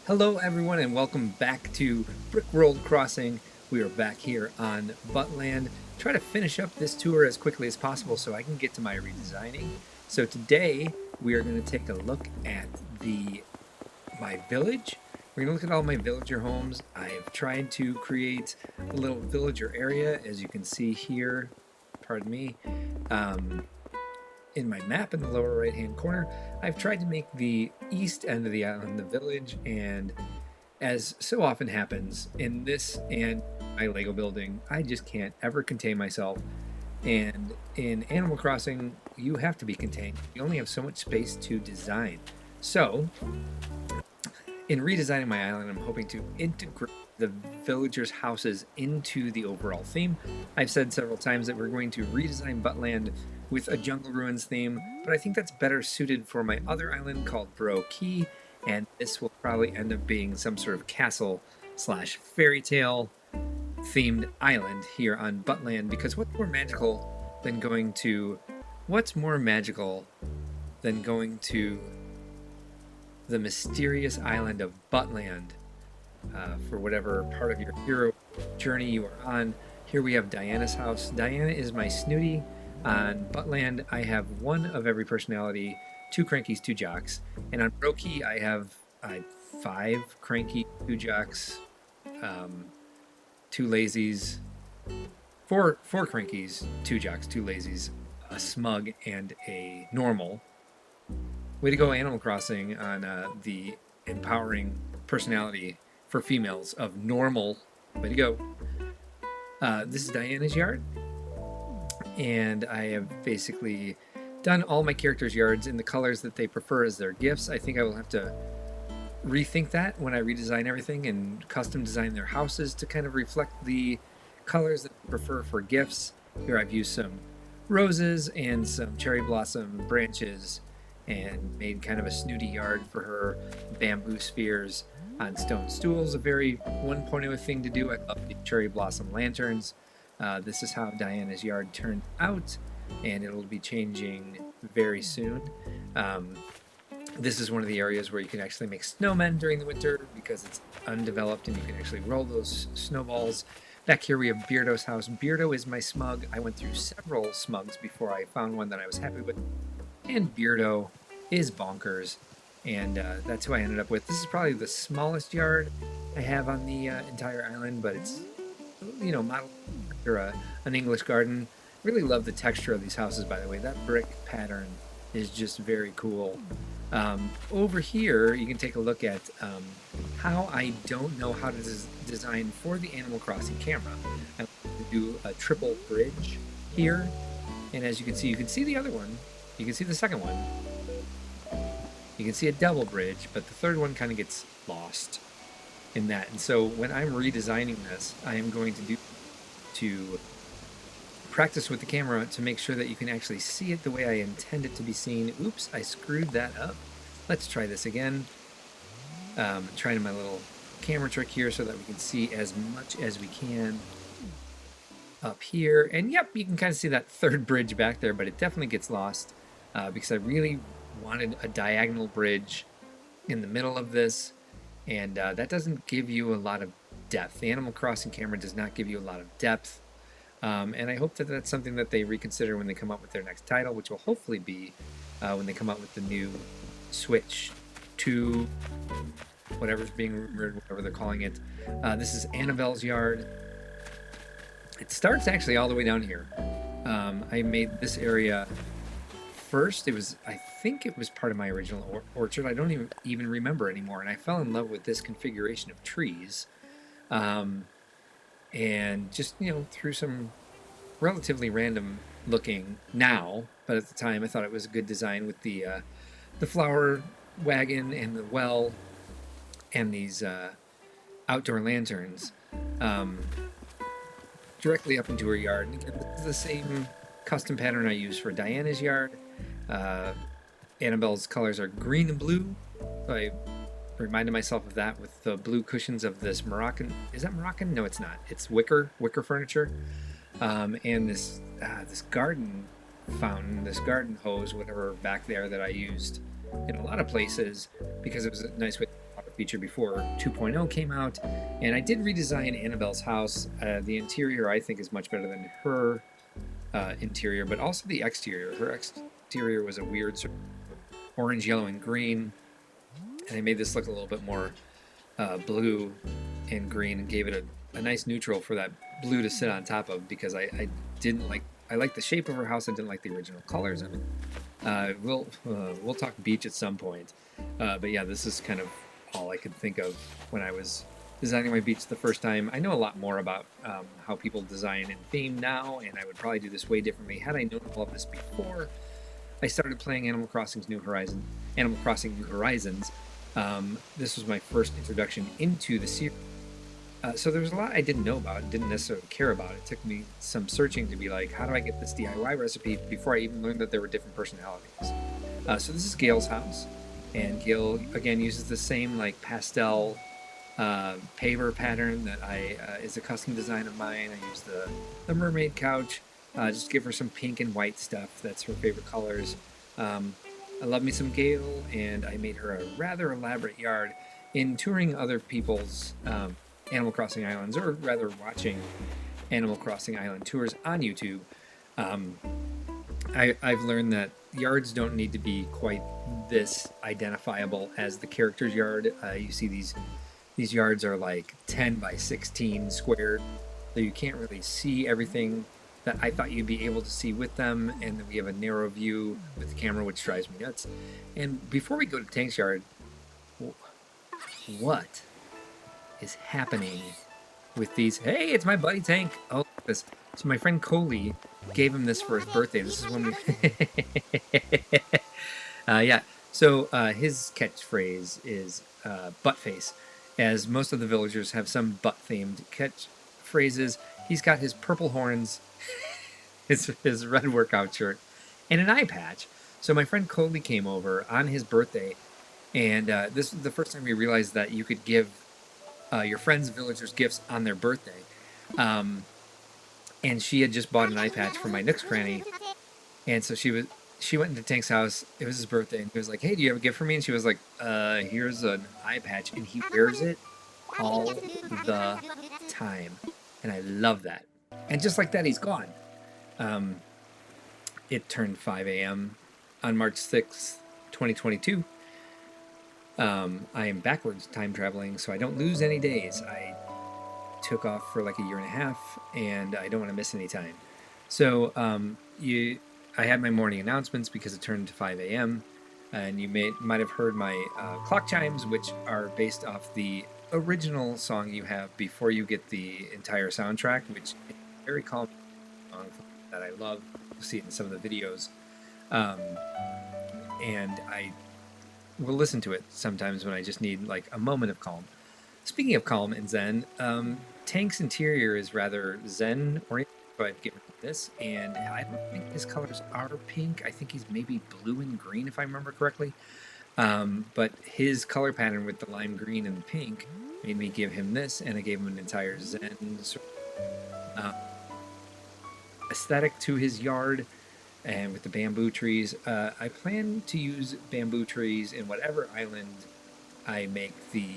Hello, everyone, and welcome back to Brickworld Crossing. We are back here on Buttland. Try to finish up this tour as quickly as possible so I can get to my redesigning. So today we are going to take a look at my village. We're going to look at all my villager homes. I've tried to create a little villager area, as you can see here. Pardon me. In my map in the lower right hand corner, I've tried to make the east end of the island the village, and as so often happens in this and my Lego building, I just can't ever contain myself. And in Animal Crossing, you have to be contained. You only have so much space to design. So, in redesigning my island, I'm hoping to integrate the villagers' houses into the overall theme. I've said several times that we're going to redesign Buttland with a Jungle Ruins theme, but I think that's better suited for my other island called Bro Key, and this will probably end up being some sort of castle slash fairy tale themed island here on Buttland, because what's more magical than going to the mysterious island of Buttland for whatever part of your hero journey you are on. Here we have Diana's house. Diana is my snooty. On Buttland, I have one of every personality, 2 crankies, 2 jocks. And on Brokey, I have 5 cranky, 2 jocks, 2 lazies, 4 crankies, 2 jocks, 2 lazies, a smug, and a normal. Way to go, Animal Crossing, on the empowering personality for females of normal. Way to go. This is Diana's yard, and I have basically done all my characters' yards in the colors that they prefer as their gifts. I think I will have to rethink that when I redesign everything and custom design their houses to kind of reflect the colors that they prefer for gifts. Here I've used some roses and some cherry blossom branches and made kind of a snooty yard for her. Bamboo spheres on stone stools, a very 1.0 thing to do. I love the cherry blossom lanterns. This is how Diana's yard turned out, and it'll be changing very soon. This is one of the areas where you can actually make snowmen during the winter because it's undeveloped and you can actually roll those snowballs. Back here we have Beardo's house. Beardo is my smug. I went through several smugs before I found one that I was happy with, and Beardo is bonkers, and that's who I ended up with. This is probably the smallest yard I have on the entire island, but it's, modeled after an English garden. Really love the texture of these houses, by the way. That brick pattern is just very cool. Over here, you can take a look at how I don't know how to design for the Animal Crossing camera. I like to do a triple bridge here, and as you can see the other one. You can see the second one. You can see a double bridge, but the third one kind of gets lost in that. And so when I'm redesigning this, I am going to practice with the camera to make sure that you can actually see it the way I intend it to be seen. Oops, I screwed that up. Let's try this again. Trying my little camera trick here so that we can see as much as we can up here. And yep, you can kind of see that third bridge back there, but it definitely gets lost because I really wanted a diagonal bridge in the middle of this, and that doesn't give you a lot of depth. The Animal Crossing camera does not give you a lot of depth. And I hope that that's something that they reconsider when they come up with their next title, which will hopefully be when they come out with the new Switch 2, whatever's being rumored, whatever they're calling it. This is Annabelle's yard. It starts actually all the way down here. I made this area first. I think it was part of my original orchard. I don't even remember anymore. And I fell in love with this configuration of trees. And just, through some relatively random looking now, but at the time I thought it was a good design with the flower wagon and the well and these outdoor lanterns directly up into her yard. And again, this is the same custom pattern I use for Diana's yard. Annabelle's colors are green and blue, so I reminded myself of that with the blue cushions of this Moroccan. Is that Moroccan? No, it's not. It's wicker furniture. And this garden fountain, this garden hose, whatever back there that I used in a lot of places because it was a nice way to water feature before 2.0 came out. And I did redesign Annabelle's house. The interior, I think, is much better than her interior, but also the exterior. Her exterior was a weird sort of orange, yellow, and green. And I made this look a little bit more blue and green and gave it a nice neutral for that blue to sit on top of, because I didn't like, I liked the shape of her house. I didn't like the original colors of it. We'll talk beach at some point. But yeah, this is kind of all I could think of when I was designing my beach the first time. I know a lot more about how people design and theme now, and I would probably do this way differently had I known all of this before I started playing Animal Crossing New Horizons. This was my first introduction into the series. So there was a lot I didn't know about, didn't necessarily care about. It took me some searching to be like, how do I get this DIY recipe, before I even learned that there were different personalities. So this is Gail's house, and Gail again uses the same like pastel paver pattern that is a custom design of mine. I use the mermaid couch, just to give her some pink and white stuff. That's her favorite colors. I love me some Gail, and I made her a rather elaborate yard. In touring other people's Animal Crossing islands, or rather watching Animal Crossing island tours on YouTube, I've learned that yards don't need to be quite this identifiable as the character's yard. You see these yards are like 10 by 16 squared, so you can't really see everything that I thought you'd be able to see with them, and then we have a narrow view with the camera, which drives me nuts. And before we go to Tank's yard, what is happening with these? Hey, it's my buddy Tank. Oh, look at this. So my friend Coley gave him this for his birthday. This is when we yeah. So his catchphrase is butt face, as most of the villagers have some butt themed catchphrases. He's got his purple horns, his red workout shirt, and an eye patch. So my friend Coley came over on his birthday, and this was the first time we realized that you could give your friends, villagers, gifts on their birthday. And she had just bought an eye patch for my Nook's Cranny, and so she went into Tank's house. It was his birthday, and he was like, "Hey, do you have a gift for me?" And she was like, "Here's an eye patch," and he wears it all the time, and I love that. And just like that, he's gone. It turned 5 a.m. on March 6th, 2022. I am backwards time traveling, so I don't lose any days. I took off for like a year and a half, and I don't want to miss any time. So I had my morning announcements because it turned to 5 a.m. And you might have heard my clock chimes, which are based off the original song you have before you get the entire soundtrack, which is a very calm song that I love. You'll see it in some of the videos. And I will listen to it sometimes when I just need like a moment of calm. Speaking of calm and zen, Tank's interior is rather zen oriented, so I've given this, and I don't think his colors are pink. I think he's maybe blue and green, if I remember correctly. But his color pattern with the lime green and the pink made me give him this, and I gave him an entire zen sort of, aesthetic to his yard. And with the bamboo trees, I plan to use bamboo trees in whatever island I make the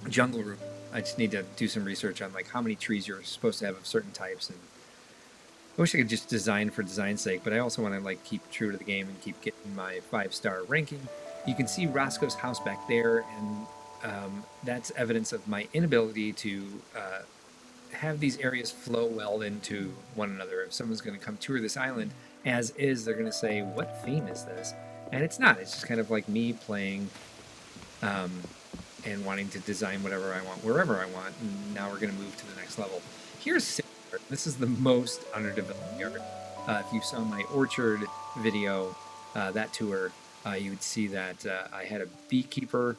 jungle room. I just need to do some research on like how many trees you're supposed to have of certain types, and I wish I could just design for design's sake, but I also want to like keep true to the game and keep getting my 5-star ranking. You can see Roscoe's house back there, and that's evidence of my inability to have these areas flow well into one another. If someone's going to come tour this island as is, they're going to say, what theme is this? And it's not. It's just kind of like me playing and wanting to design whatever I want, wherever I want. And now we're going to move to the next level. Here's Sid. This is the most underdeveloped yard. If you saw my orchard video, that tour, you would see that I had a beekeeper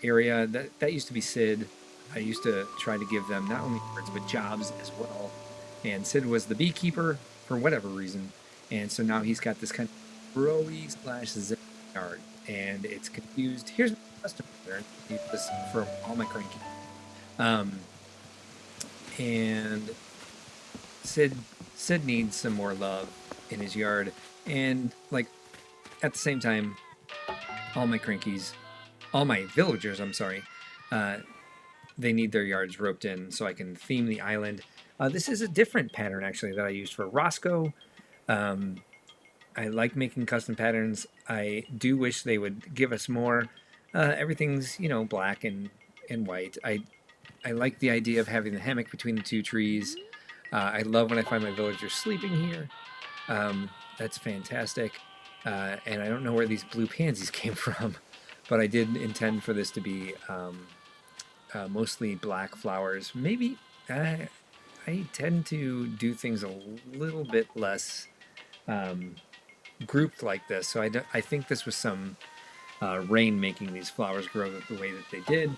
area. That used to be Sid. I used to try to give them not only birds, but jobs as well. And Sid was the beekeeper for whatever reason. And so now he's got this kind of growy / zen yard. And it's confused. Here's my customer there. Use this for all my cranky. And Sid needs some more love in his yard. And like at the same time, all my crankies all my villagers, I'm sorry, uh, they need their yards roped in so I can theme the island. This is a different pattern actually that I used for Roscoe. Um, I like making custom patterns. I do wish they would give us more. Everything's black and white. I like the idea of having the hammock between the two trees. I love when I find my villagers sleeping here. That's fantastic. And I don't know where these blue pansies came from, but I did intend for this to be mostly black flowers. Maybe I tend to do things a little bit less grouped like this. So I think this was some rain making these flowers grow the way that they did.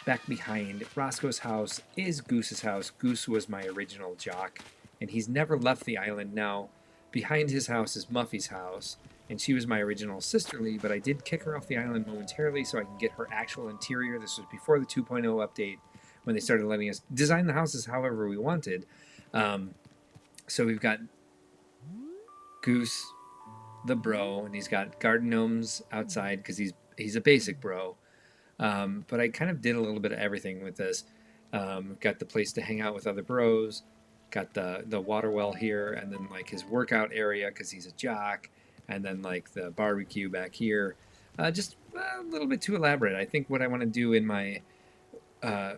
Back behind Roscoe's house is Goose's house. Goose was my original jock, and he's never left the island now. Behind his house is Muffy's house, and she was my original sisterly, but I did kick her off the island momentarily so I can get her actual interior. This was before the 2.0 update when they started letting us design the houses however we wanted. So we've got Goose, the bro, and he's got garden gnomes outside because he's a basic bro. But I kind of did a little bit of everything with this. Got the place to hang out with other bros, got the water well here, and then like his workout area because he's a jock, and then like the barbecue back here. Just a little bit too elaborate. I think what I want to do in my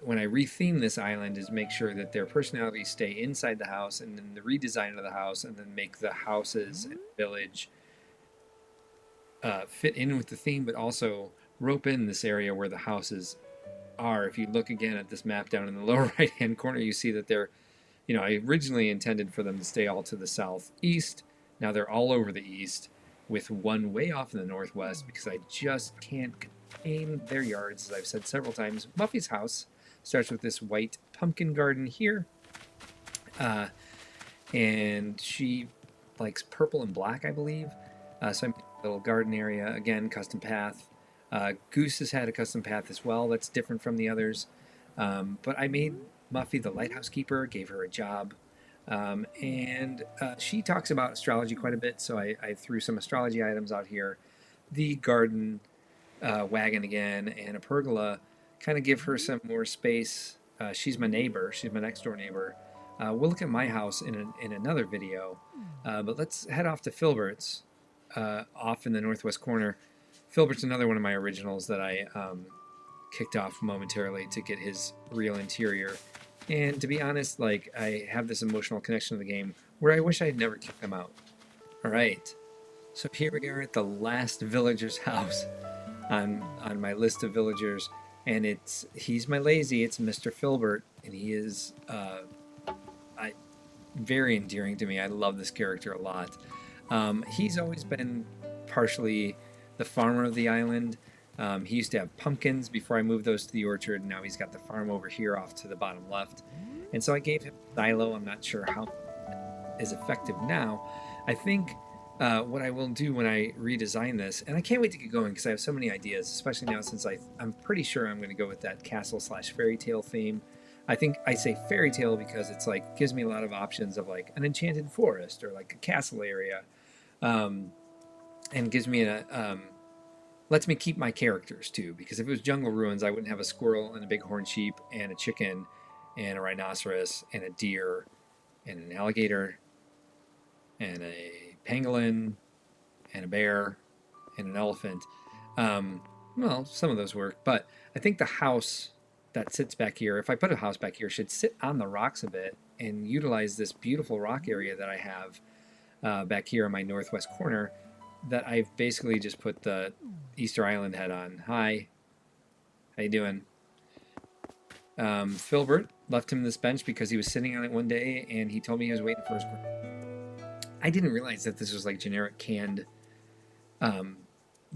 when I retheme this island is make sure that their personalities stay inside the house, and then the redesign of the house, and then make the houses and village fit in with the theme, but also rope in this area where the houses are. If you look again at this map down in the lower right hand corner, you see that they're, I originally intended for them to stay all to the southeast. Now they're all over the east, with one way off in the northwest because I just can't contain their yards. As I've said several times, Muffy's house starts with this white pumpkin garden here, and she likes purple and black, I believe. So I made a little garden area, again, custom path. Goose has had a custom path as well that's different from the others. But I made Muffy the lighthouse keeper, gave her a job. And she talks about astrology quite a bit, so I threw some astrology items out here. The garden wagon again, and a pergola kind of give her some more space. She's my neighbor. She's my next door neighbor. We'll look at my house in another video. But let's head off to Filbert's, off in the northwest corner. Filbert's another one of my originals that I kicked off momentarily to get his real interior. And to be honest, like, I have this emotional connection to the game where I wish I had never kicked them out. All right, so here we are at the last villager's house on my list of villagers, and he's my lazy. It's Mr. Filbert, and he is very endearing to me. I love this character a lot. He's always been partially the farmer of the island. He used to have pumpkins before I moved those to the orchard. Now he's got the farm over here off to the bottom left. And so I gave him silo. I'm not sure how is effective now. I think what I will do when I redesign this, and I can't wait to get going because I have so many ideas, especially now since I'm pretty sure I'm going to go with that castle/fairy tale theme. I think I say fairy tale because it's like gives me a lot of options of like an enchanted forest or like a castle area, and gives me lets me keep my characters too, because if it was jungle ruins I wouldn't have a squirrel and a bighorn sheep and a chicken and a rhinoceros and a deer and an alligator and a pangolin and a bear and an elephant. Well, some of those work, but I think the house that sits back here, if I put a house back here, should sit on the rocks a bit and utilize this beautiful rock area that I have back here in my northwest corner that I've basically just put the Easter Island head on. Hi. How you doing? Filbert left him this bench because he was sitting on it one day and he told me he was waiting for his... I didn't realize that this was like generic canned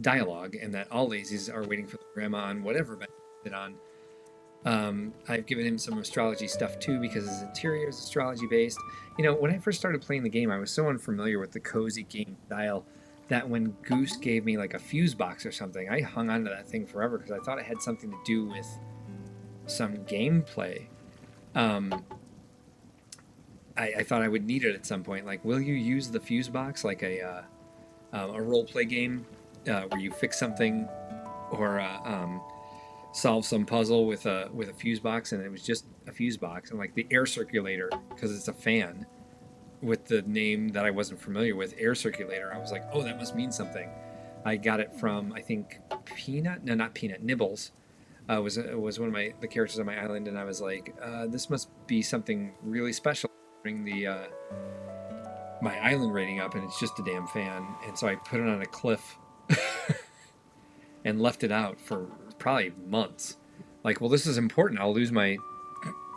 dialogue and that all lazies are waiting for the grandma on whatever bench they sit on. I've given him some astrology stuff too because his interior is astrology based. When I first started playing the game, I was so unfamiliar with the cozy game style that when Goose gave me like a fuse box or something, I hung on to that thing forever because I thought it had something to do with some gameplay. I thought I would need it at some point. Like, will you use the fuse box like a role play game where you fix something or solve some puzzle with a fuse box, and it was just a fuse box, and like the air circulator, because it's a fan with the name that I wasn't familiar with, air circulator. I was like, oh, that must mean something. I got it from, I think, Peanut. No, not Peanut. Nibbles was one of the characters on my island, and I was like, this must be something really special. Bring the my island rating up, and it's just a damn fan. And so I put it on a cliff and left it out for probably months. Like, well, this is important. I'll lose my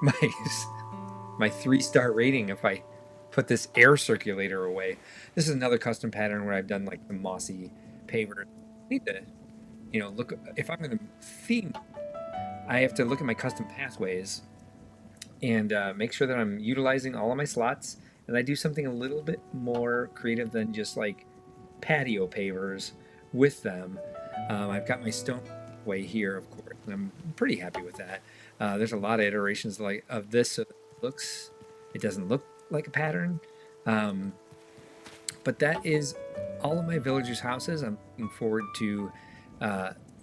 my my 3-star rating if I put this air circulator away. This is another custom pattern where I've done like the mossy paver. I need to, look, if I'm going to theme, I have to look at my custom pathways and make sure that I'm utilizing all of my slots, and I do something a little bit more creative than just like patio pavers with them. I've got my stone way here, of course, and I'm pretty happy with that. There's a lot of iterations of this, so it doesn't look like a pattern. But that is all of my villagers' houses. I'm looking forward to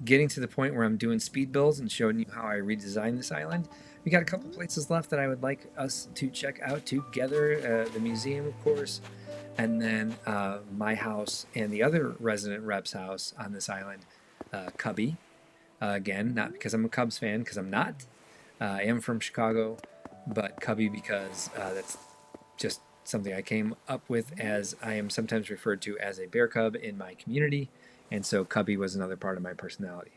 getting to the point where I'm doing speed builds and showing you how I redesigned this island. We got a couple places left that I would like us to check out together. The museum, of course, and then my house and the other resident rep's house on this island, Cubby. Again, not because I'm a Cubs fan, because I'm not. I am from Chicago, but Cubby because that's just something I came up with, as I am sometimes referred to as a bear cub in my community, and so Cubby was another part of my personality.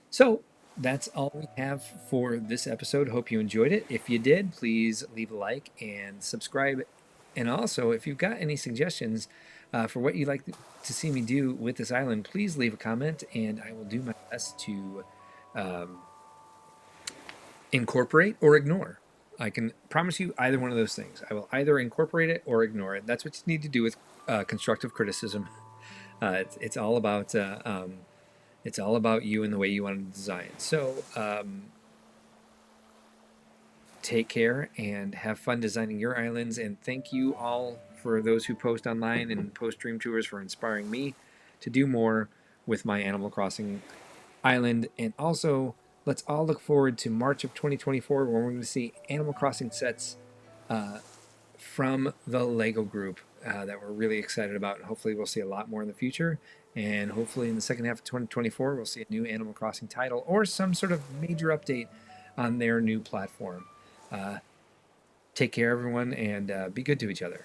So that's all we have for this episode. Hope you enjoyed it. If you did, please leave a like and subscribe. And also, if you've got any suggestions for what you'd like to see me do with this island, please leave a comment, and I will do my best to incorporate or ignore. I can promise you either one of those things. I will either incorporate it or ignore it. That's what you need to do with constructive criticism. It's all about you and the way you want to design. So take care and have fun designing your islands. And thank you all for those who post online and post dream tours for inspiring me to do more with my Animal Crossing island. And also, let's all look forward to March of 2024 when we're going to see Animal Crossing sets from the LEGO group that we're really excited about. And hopefully we'll see a lot more in the future. And hopefully in the second half of 2024, we'll see a new Animal Crossing title or some sort of major update on their new platform. Take care, everyone, and be good to each other.